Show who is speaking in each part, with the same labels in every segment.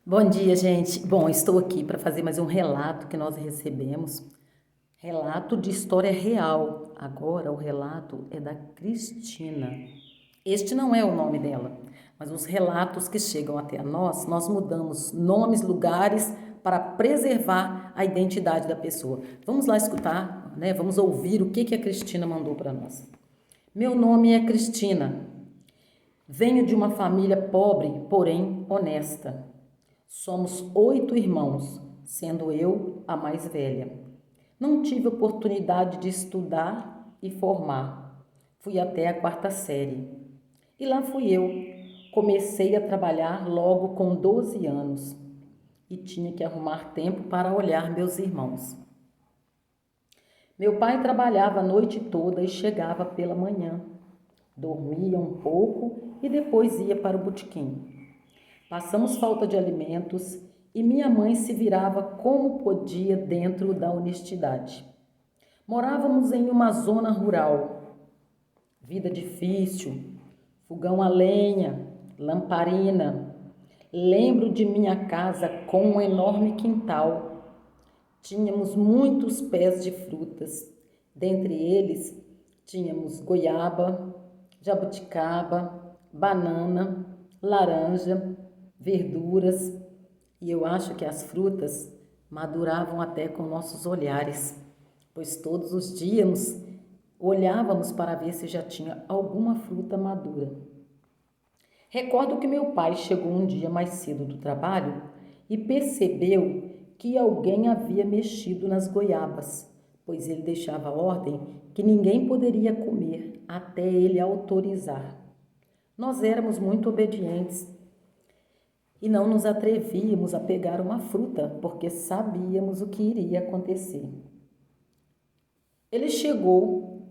Speaker 1: Bom dia, gente. Bom, estou aqui para fazer mais um relato que nós recebemos. Relato de história real. Agora o relato é da Cristina. Este não é o nome dela, mas os relatos que chegam até nós mudamos nomes, lugares para preservar a identidade da pessoa. Vamos lá escutar, né? Vamos ouvir o que a Cristina mandou para nós. Meu nome é Cristina. Venho de uma família pobre, porém honesta. Somos 8 irmãos, sendo eu a mais velha. Não tive oportunidade de estudar e formar. Fui até a 4ª série. E lá fui eu. Comecei a trabalhar logo com 12 anos e tinha que arrumar tempo para olhar meus irmãos. Meu pai trabalhava a noite toda e chegava pela manhã. Dormia um pouco e depois ia para o botequim. Passamos falta de alimentos e minha mãe se virava como podia dentro da honestidade. Morávamos em uma zona rural. Vida difícil, fogão a lenha, lamparina. Lembro de minha casa com um enorme quintal. Tínhamos muitos pés de frutas. Dentre eles, tínhamos goiaba, jabuticaba, banana, laranja, verduras, e eu acho que as frutas maduravam até com nossos olhares, pois todos os dias olhávamos para ver se já tinha alguma fruta madura. Recordo que meu pai chegou um dia mais cedo do trabalho e percebeu que alguém havia mexido nas goiabas, pois ele deixava ordem que ninguém poderia comer até ele autorizar. Nós éramos muito obedientes e não nos atrevíamos a pegar uma fruta, porque sabíamos o que iria acontecer. Ele chegou,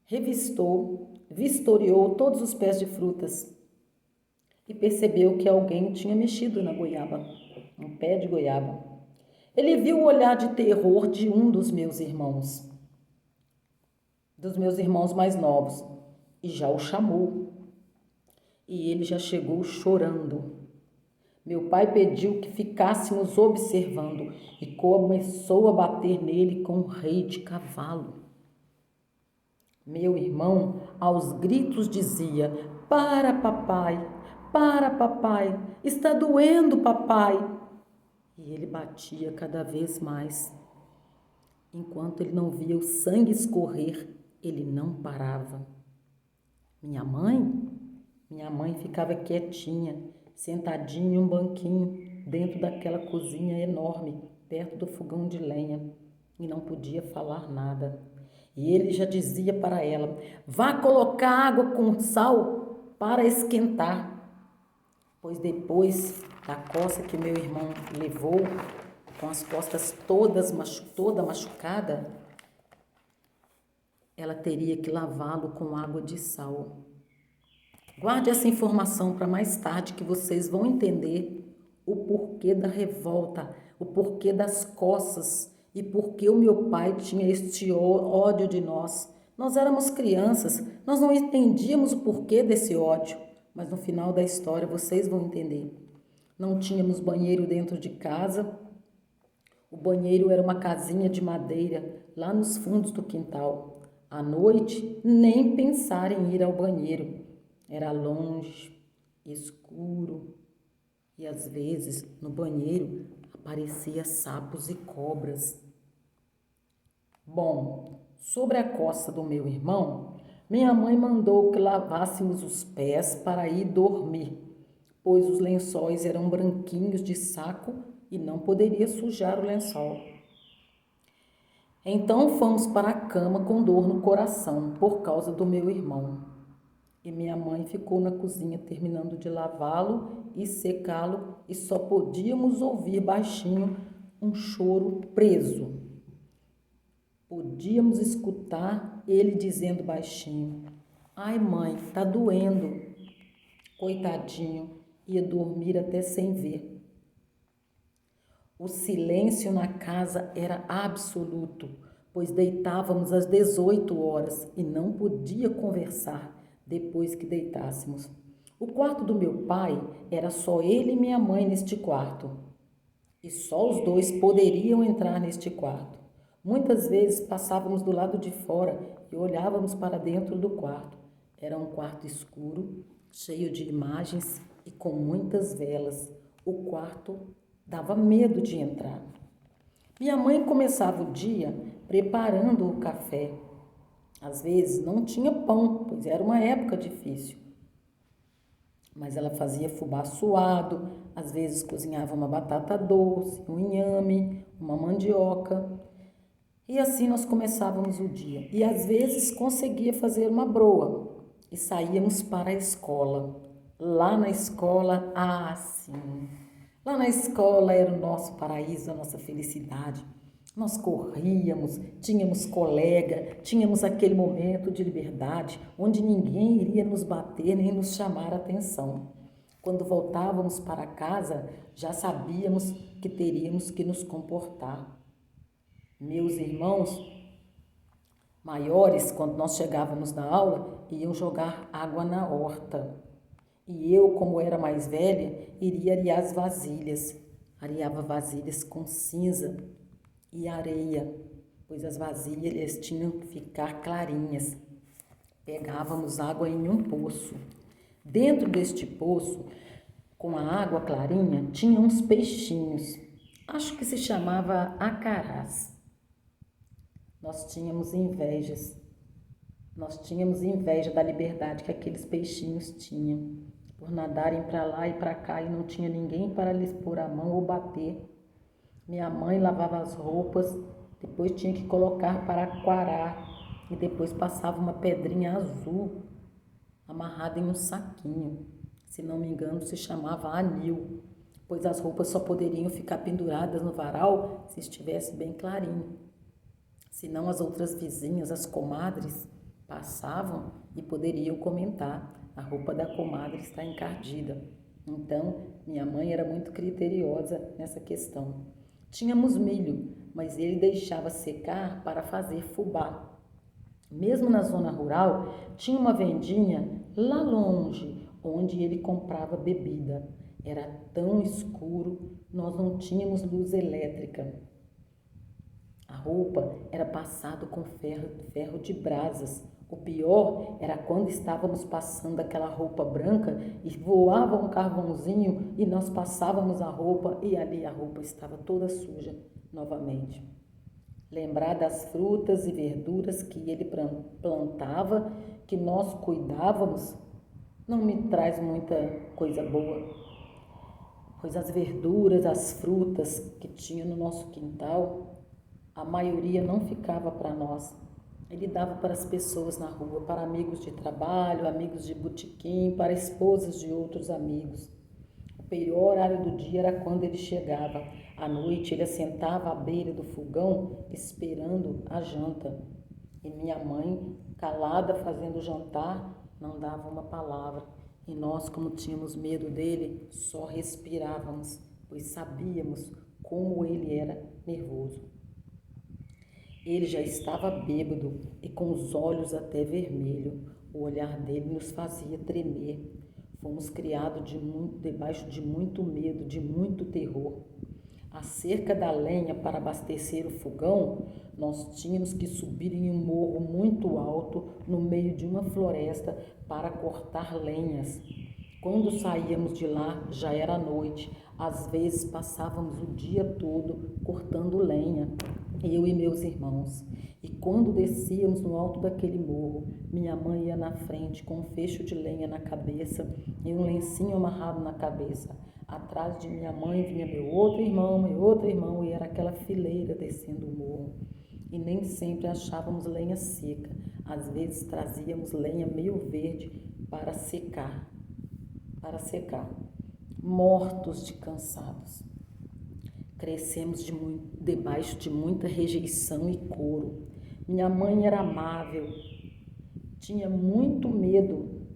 Speaker 1: revistou, vistoriou todos os pés de frutas e percebeu que alguém tinha mexido na goiaba, um pé de goiaba. Ele viu o olhar de terror de um dos meus irmãos mais novos, e já o chamou. E ele já chegou chorando. Meu pai pediu que ficássemos observando e começou a bater nele com um rei de cavalo. Meu irmão, aos gritos, dizia: para, papai, está doendo, papai. E ele batia cada vez mais. Enquanto ele não via o sangue escorrer, ele não parava. Minha mãe ficava quietinha, sentadinha em um banquinho dentro daquela cozinha enorme, perto do fogão de lenha, e não podia falar nada. E ele já dizia para ela: vá colocar água com sal para esquentar. Pois depois da coça que meu irmão levou, com as costas toda machucada, ela teria que lavá-lo com água de sal. Guarde essa informação para mais tarde, que vocês vão entender o porquê da revolta, o porquê das coças e porquê o meu pai tinha este ódio de nós. Nós éramos crianças, nós não entendíamos o porquê desse ódio, mas no final da história vocês vão entender. Não tínhamos banheiro dentro de casa. O banheiro era uma casinha de madeira lá nos fundos do quintal. À noite, nem pensar em ir ao banheiro. Era longe, escuro e às vezes no banheiro aparecia sapos e cobras. Bom, sobre a coça do meu irmão, minha mãe mandou que lavássemos os pés para ir dormir, pois os lençóis eram branquinhos de saco e não poderia sujar o lençol. Então fomos para a cama com dor no coração por causa do meu irmão. E minha mãe ficou na cozinha terminando de lavá-lo e secá-lo, e só podíamos ouvir baixinho um choro preso. Podíamos escutar ele dizendo baixinho: ai, mãe, tá doendo. Coitadinho, ia dormir até sem ver. O silêncio na casa era absoluto, pois deitávamos às 18 horas e não podia conversar depois que deitássemos. O quarto do meu pai era só ele e minha mãe neste quarto, e só os dois poderiam entrar neste quarto. Muitas vezes passávamos do lado de fora e olhávamos para dentro do quarto. Era um quarto escuro, cheio de imagens e com muitas velas. O quarto dava medo de entrar. Minha mãe começava o dia preparando o café. Às vezes não tinha pão, pois era uma época difícil. Mas ela fazia fubá suado, às vezes cozinhava uma batata doce, um inhame, uma mandioca. E assim nós começávamos o dia. E às vezes conseguia fazer uma broa e saíamos para a escola. Lá na escola, sim. Lá na escola era o nosso paraíso, a nossa felicidade. Nós corríamos, tínhamos colega, tínhamos aquele momento de liberdade onde ninguém iria nos bater nem nos chamar a atenção. Quando voltávamos para casa, já sabíamos que teríamos que nos comportar. Meus irmãos maiores, quando nós chegávamos na aula, iam jogar água na horta. E eu, como era mais velha, iria arear as vasilhas. Areava vasilhas com cinza e areia, pois as vasilhas tinham que ficar clarinhas. Pegávamos água em um poço. Dentro deste poço, com a água clarinha, tinha uns peixinhos. Acho que se chamava acarás. Nós tínhamos inveja da liberdade que aqueles peixinhos tinham, por nadarem para lá e para cá e não tinha ninguém para lhes pôr a mão ou bater. Minha mãe lavava as roupas, depois tinha que colocar para aquarar e depois passava uma pedrinha azul amarrada em um saquinho. Se não me engano, se chamava anil, pois as roupas só poderiam ficar penduradas no varal se estivesse bem clarinho. Senão as outras vizinhas, as comadres, passavam e poderiam comentar: a roupa da comadre está encardida. Então, minha mãe era muito criteriosa nessa questão. Tínhamos milho, mas ele deixava secar para fazer fubá. Mesmo na zona rural, tinha uma vendinha lá longe, onde ele comprava bebida. Era tão escuro, nós não tínhamos luz elétrica. A roupa era passada com ferro de brasas. O pior era quando estávamos passando aquela roupa branca e voava um carvãozinho e nós passávamos a roupa e ali a roupa estava toda suja novamente. Lembrar das frutas e verduras que ele plantava, que nós cuidávamos, não me traz muita coisa boa, pois as verduras, as frutas que tinha no nosso quintal, a maioria não ficava para nós. Ele dava para as pessoas na rua, para amigos de trabalho, amigos de botequim, para esposas de outros amigos. O pior horário do dia era quando ele chegava. À noite, ele assentava à beira do fogão, esperando a janta. E minha mãe, calada, fazendo o jantar, não dava uma palavra. E nós, como tínhamos medo dele, só respirávamos, pois sabíamos como ele era nervoso. Ele já estava bêbado e com os olhos até vermelho. O olhar dele nos fazia tremer. Fomos criados debaixo de muito medo, de muito terror. Acerca da lenha para abastecer o fogão, nós tínhamos que subir em um morro muito alto, no meio de uma floresta, para cortar lenhas. Quando saíamos de lá, já era noite. Às vezes passávamos o dia todo cortando lenha, eu e meus irmãos. E quando descíamos no alto daquele morro, minha mãe ia na frente com um fecho de lenha na cabeça e um lencinho amarrado na cabeça. Atrás de minha mãe vinha meu outro irmão, e era aquela fileira descendo o morro. E nem sempre achávamos lenha seca. Às vezes trazíamos lenha meio verde para secar. Mortos de cansados. Crescemos debaixo de muita rejeição e coro. Minha mãe era amável, tinha muito medo.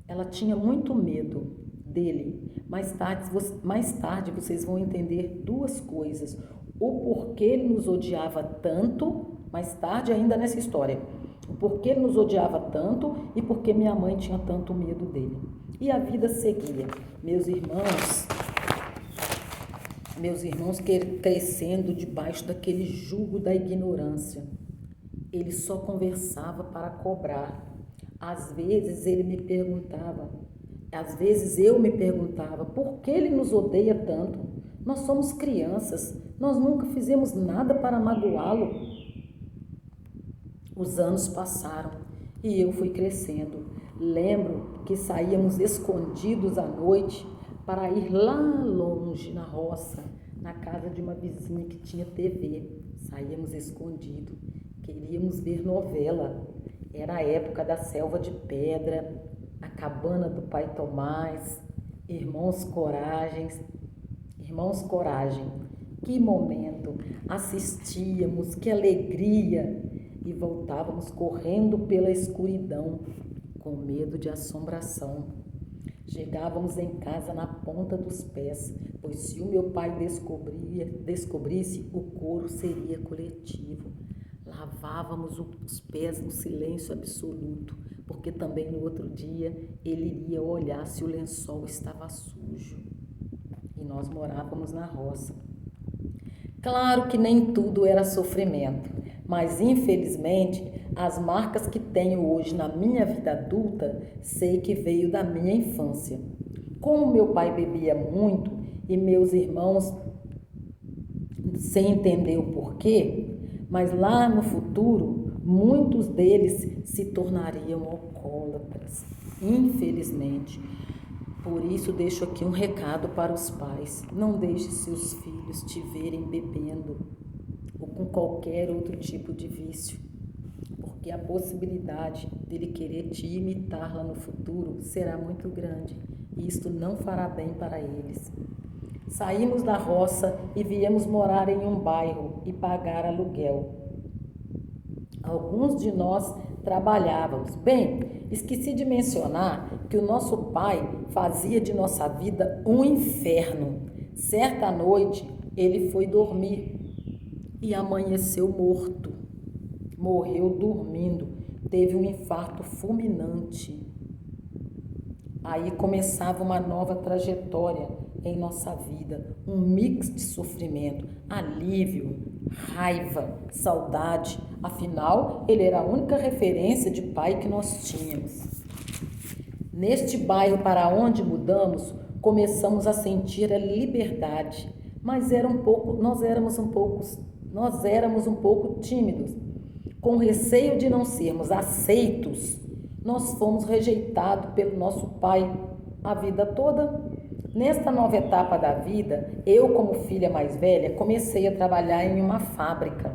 Speaker 1: Ela tinha muito medo dele. Mais tarde vocês vão entender duas coisas. O porquê ele nos odiava tanto, mais tarde ainda nessa história. Por que ele nos odiava tanto e por que minha mãe tinha tanto medo dele. E a vida seguia. Meus irmãos crescendo debaixo daquele jugo da ignorância. Ele só conversava para cobrar. Às vezes eu me perguntava, por que ele nos odeia tanto? Nós somos crianças, nós nunca fizemos nada para magoá-lo. Os anos passaram e eu fui crescendo. Lembro que saíamos escondidos à noite para ir lá longe na roça, na casa de uma vizinha que tinha TV. Saíamos escondidos, queríamos ver novela. Era a época da Selva de Pedra, a cabana do Pai Tomás, Irmãos Coragem. Que momento! Assistíamos, que alegria! E voltávamos correndo pela escuridão, com medo de assombração. Chegávamos em casa na ponta dos pés, pois se o meu pai descobrisse, o coro seria coletivo. Lavávamos os pés no silêncio absoluto, porque também no outro dia ele iria olhar se o lençol estava sujo. E nós morávamos na roça. Claro que nem tudo era sofrimento, mas infelizmente as marcas que tenho hoje na minha vida adulta sei que veio da minha infância. Como meu pai bebia muito e meus irmãos sem entender o porquê, mas lá no futuro muitos deles se tornariam alcoólatras, infelizmente. Por isso deixo aqui um recado para os pais: não deixe seus filhos te verem bebendo ou com qualquer outro tipo de vício, porque a possibilidade dele querer te imitar lá no futuro será muito grande e isto não fará bem para eles. Saímos da roça e viemos morar em um bairro e pagar aluguel. Alguns de nós trabalhávamos. Bem, esqueci de mencionar que o nosso pai fazia de nossa vida um inferno. Certa noite, ele foi dormir e amanheceu morto. Morreu dormindo, teve um infarto fulminante. Aí começava uma nova trajetória em nossa vida, um mix de sofrimento, alívio, raiva, saudade. Afinal, ele era a única referência de pai que nós tínhamos. Neste bairro para onde mudamos, começamos a sentir a liberdade, mas nós éramos um pouco tímidos. Com receio de não sermos aceitos, nós fomos rejeitados pelo nosso pai a vida toda. Nesta nova etapa da vida, eu, como filha mais velha, comecei a trabalhar em uma fábrica.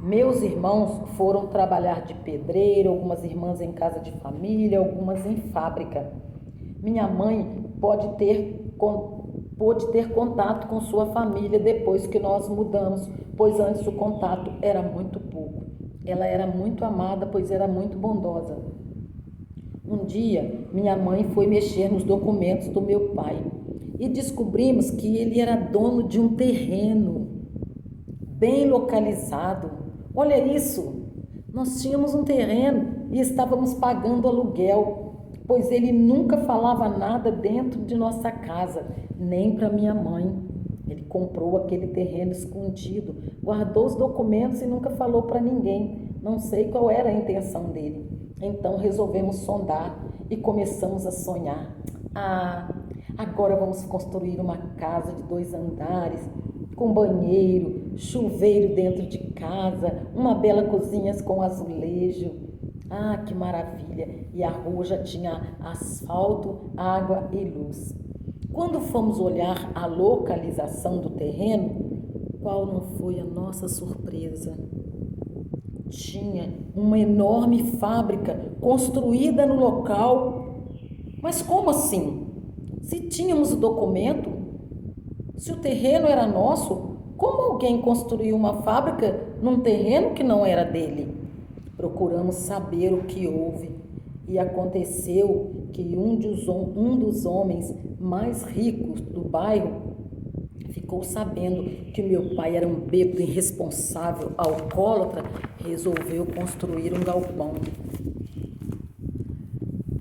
Speaker 1: Meus irmãos foram trabalhar de pedreiro, algumas irmãs em casa de família, algumas em fábrica. Minha mãe pôde ter contato com sua família depois que nós mudamos, pois antes o contato era muito pouco. Ela era muito amada, pois era muito bondosa. Um dia, minha mãe foi mexer nos documentos do meu pai e descobrimos que ele era dono de um terreno bem localizado. Olha isso! Nós tínhamos um terreno e estávamos pagando aluguel, pois ele nunca falava nada dentro de nossa casa, nem para minha mãe. Ele comprou aquele terreno escondido, guardou os documentos e nunca falou para ninguém. Não sei qual era a intenção dele. Então resolvemos sondar e começamos a sonhar. Agora vamos construir uma casa de 2 andares, com banheiro, chuveiro dentro de casa, uma bela cozinha com azulejo. Que maravilha! E a rua já tinha asfalto, água e luz. Quando fomos olhar a localização do terreno, qual não foi a nossa surpresa? Tinha uma enorme fábrica construída no local. Mas como assim? Se tínhamos o documento, se o terreno era nosso, como alguém construiu uma fábrica num terreno que não era dele? Procuramos saber o que houve e aconteceu que um dos homens mais ricos do bairro ficou sabendo que meu pai era um bêbado irresponsável, alcoólatra, resolveu construir um galpão.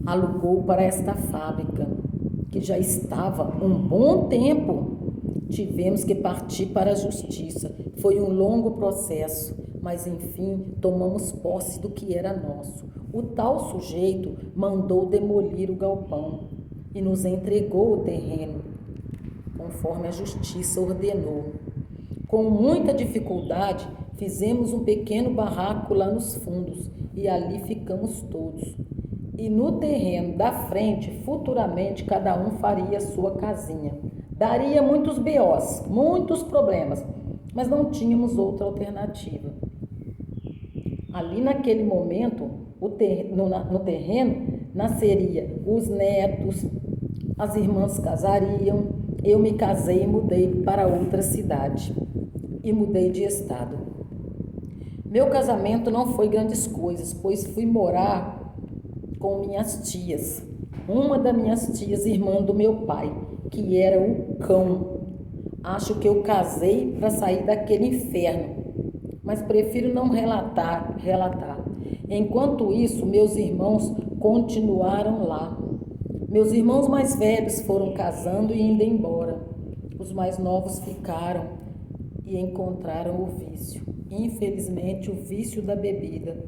Speaker 1: Alugou para esta fábrica, que já estava um bom tempo. Tivemos que partir para a justiça. Foi um longo processo, mas enfim tomamos posse do que era nosso. O tal sujeito mandou demolir o galpão e nos entregou o terreno, conforme a justiça ordenou. Com muita dificuldade, fizemos um pequeno barraco lá nos fundos e ali ficamos todos. E no terreno da frente, futuramente, cada um faria a sua casinha. Daria muitos BOs, muitos problemas, mas não tínhamos outra alternativa. Ali naquele momento, no terreno, nasceria os netos, as irmãs casariam, eu me casei e mudei para outra cidade. E mudei de estado. Meu casamento não foi grandes coisas, pois fui morar com minhas tias. Uma das minhas tias, irmã do meu pai, que era o cão. Acho que eu casei para sair daquele inferno, mas prefiro não relatar. Enquanto isso, meus irmãos continuaram lá. Meus irmãos mais velhos foram casando e indo embora. Os mais novos ficaram e encontraram o vício. Infelizmente, o vício da bebida.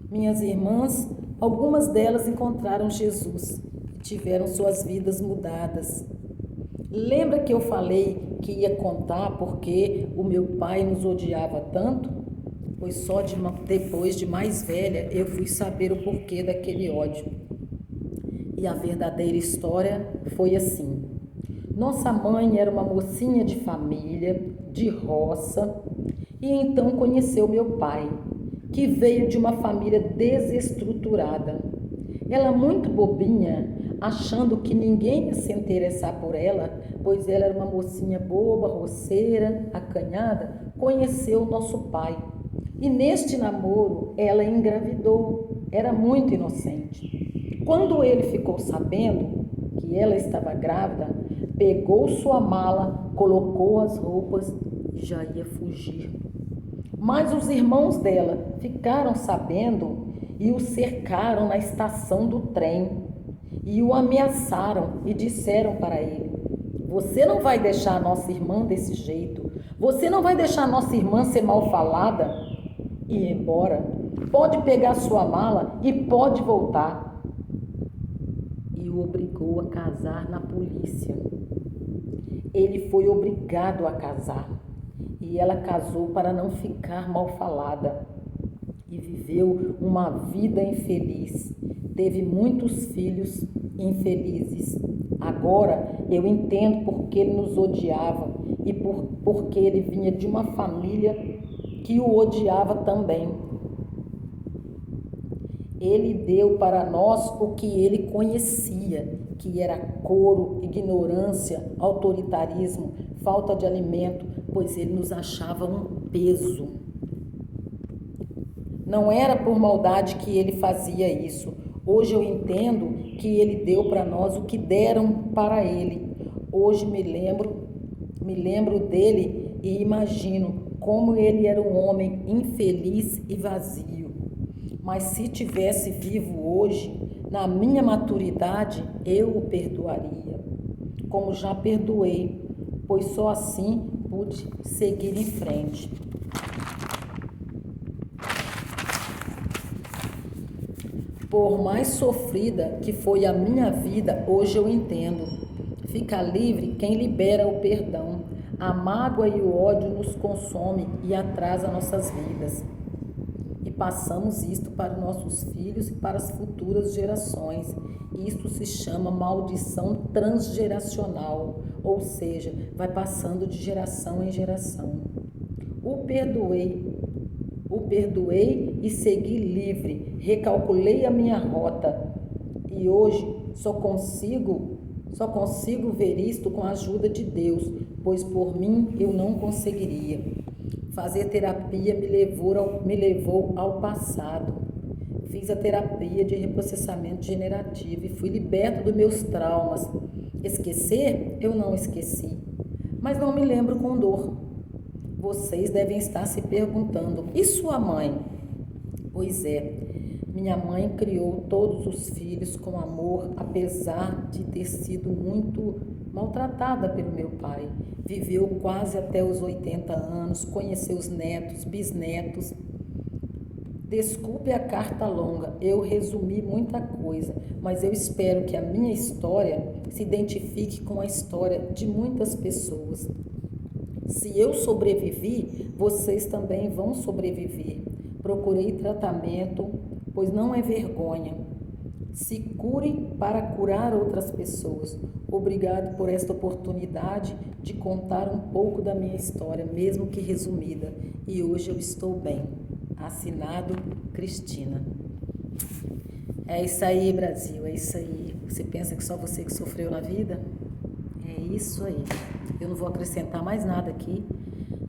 Speaker 1: Minhas irmãs, algumas delas encontraram Jesus e tiveram suas vidas mudadas. Lembra que eu falei que ia contar porque o meu pai nos odiava tanto? Pois só depois de mais velha eu fui saber o porquê daquele ódio. E a verdadeira história foi assim. Nossa mãe era uma mocinha de família, de roça, e então conheceu meu pai, que veio de uma família desestruturada. Ela muito bobinha, achando que ninguém ia se interessar por ela, pois ela era uma mocinha boba, roceira, acanhada, conheceu nosso pai. E neste namoro ela engravidou, era muito inocente. Quando ele ficou sabendo que ela estava grávida, pegou sua mala, colocou as roupas e já ia fugir. Mas os irmãos dela ficaram sabendo e o cercaram na estação do trem e o ameaçaram e disseram para ele: você não vai deixar a nossa irmã desse jeito, você não vai deixar a nossa irmã ser mal falada e ir embora, pode pegar sua mala e pode voltar. E o obrigou a casar na polícia. Ele foi obrigado a casar e ela casou para não ficar mal falada e viveu uma vida infeliz. Teve muitos filhos infelizes. Agora eu entendo porque ele nos odiava e porque ele vinha de uma família que o odiava também. Ele deu para nós o que ele conhecia, que era couro, ignorância, autoritarismo, falta de alimento, pois ele nos achava um peso. Não era por maldade que ele fazia isso. Hoje eu entendo que ele deu para nós o que deram para ele. Hoje me lembro dele e imagino como ele era um homem infeliz e vazio. Mas se tivesse vivo hoje, na minha maturidade, eu o perdoaria, como já perdoei, pois só assim pude seguir em frente. Por mais sofrida que foi a minha vida, hoje eu entendo. Fica livre quem libera o perdão. A mágoa e o ódio nos consomem e atrasa nossas vidas. E passamos isto para os nossos filhos e para as futuras gerações. Isto se chama maldição transgeracional, ou seja, vai passando de geração em geração. O perdoei e segui livre, recalculei a minha rota e hoje só consigo ver isto com a ajuda de Deus, pois por mim eu não conseguiria. Fazer terapia me levou ao passado. Fiz a terapia de reprocessamento generativo e fui liberto dos meus traumas. Esquecer? Eu não esqueci, mas não me lembro com dor. Vocês devem estar se perguntando, e sua mãe? Pois é, minha mãe criou todos os filhos com amor, apesar de ter sido muito maltratada pelo meu pai. Viveu quase até os 80 anos, conheceu os netos, bisnetos. Desculpe a carta longa, eu resumi muita coisa, mas eu espero que a minha história se identifique com a história de muitas pessoas. Se eu sobrevivi, vocês também vão sobreviver. Procurei tratamento, pois não é vergonha. Se cure para curar outras pessoas. Obrigado por esta oportunidade de contar um pouco da minha história, mesmo que resumida. E hoje eu estou bem. Assinado, Cristina. É isso aí, Brasil, é isso aí. Você pensa que só você que sofreu na vida? É isso aí. Eu não vou acrescentar mais nada aqui.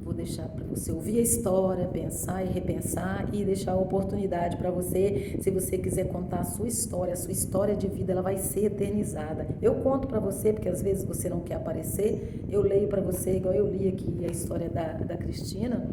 Speaker 1: Vou deixar para você ouvir a história, pensar e repensar e deixar a oportunidade para você, se você quiser contar a sua história de vida, ela vai ser eternizada. Eu conto para você, porque às vezes você não quer aparecer, eu leio para você, igual eu li aqui a história da Cristina,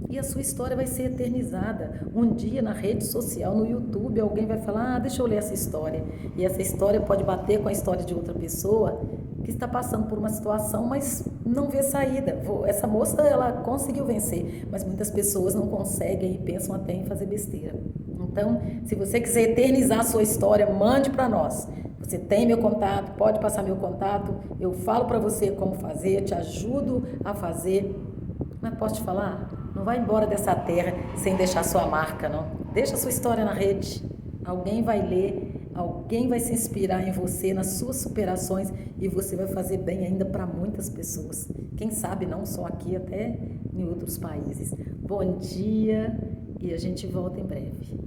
Speaker 1: e a sua história vai ser eternizada. Um dia na rede social, no YouTube, alguém vai falar, deixa eu ler essa história. E essa história pode bater com a história de outra pessoa que está passando por uma situação, mas não vê saída. Essa moça, ela conseguiu vencer, mas muitas pessoas não conseguem e pensam até em fazer besteira. Então, se você quiser eternizar a sua história, mande para nós. Você tem meu contato, pode passar meu contato, eu falo para você como fazer, te ajudo a fazer. Mas posso te falar? Não vai embora dessa terra sem deixar sua marca, não. Deixa sua história na rede. Alguém vai ler, alguém vai se inspirar em você, nas suas superações, e você vai fazer bem ainda para muitas pessoas. Quem sabe não só aqui, até em outros países. Bom dia e a gente volta em breve.